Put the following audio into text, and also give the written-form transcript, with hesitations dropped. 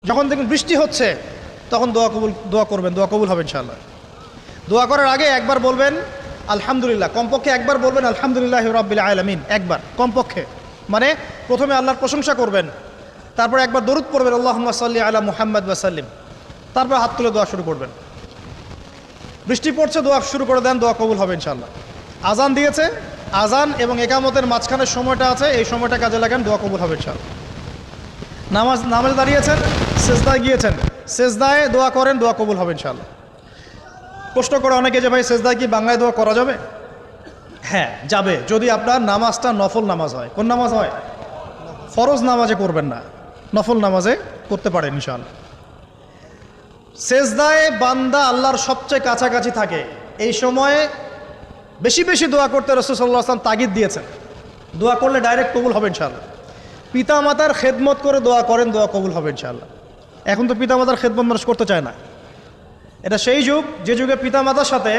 যখন দেখবেন বৃষ্টি হচ্ছে তখন দোয়া করবেন, দোয়া কবুল হবে ইনশাআল্লাহ। দোয়া করার আগে একবার বলবেন আলহামদুলিল্লাহ, কমপক্ষে একবার বলবেন আলহামদুলিল্লাহ রাব্বিল আলামিন, একবার কমপক্ষে। মানে প্রথমে আল্লাহর প্রশংসা করবেন, তারপর একবার দরুদ পড়বেন আল্লাহুম্মা সাল্লি আলা মুহাম্মাদ ওয়া সাল্লিম, তারপর হাত তুলে দোয়া শুরু করবেন। বৃষ্টি পড়ছে, দোয়া শুরু করে দেন, দোয়া কবুল হবে ইনশাআল্লাহ। আজান দিয়েছে, আজান এবং একামতের মাঝখানের সময়টা আছে, এই সময়টা কাজে লাগান, দোয়া কবুল হবে ইনশাআল্লাহ। নামাজে দাঁড়িয়েছেন, সেজদায় গিয়েছেন, সেজদায় দোয়া করেন, দোয়া কবুল হবে ইনশাআল্লাহ। প্রশ্ন করে অনেকে যে ভাই সেজদায় কি বাংলায় দোয়া করা যাবে? হ্যাঁ যাবে, যদি আপনার নামাজটা নফল নামাজ হয়। কোন নামাজ হয়? ফরজ নামাজে করবেন না, নফল নামাজে করতে পারেন ইনশাআল্লাহ। সেজদায় বান্দা আল্লাহর সবচেয়ে কাছাকাছি থাকে, এই সময়ে বেশি বেশি দোয়া করতে রাসূল সাল্লাল্লাহু আলাইহি ওয়াসাল্লাম তাগিদ দিয়েছেন। দোয়া করলে ডাইরেক্ট কবুল হবে ইনশাআল্লাহ। পিতা মাতার খেদমত করে দোয়া করেন, দোয়া কবুল হবে ইনশাআল্লাহ। এখন তো পিতা মাতার খেদমত মানুষ করতে চায় না। এটা সেই যুগ যে যুগে পিতা মাতার সাথে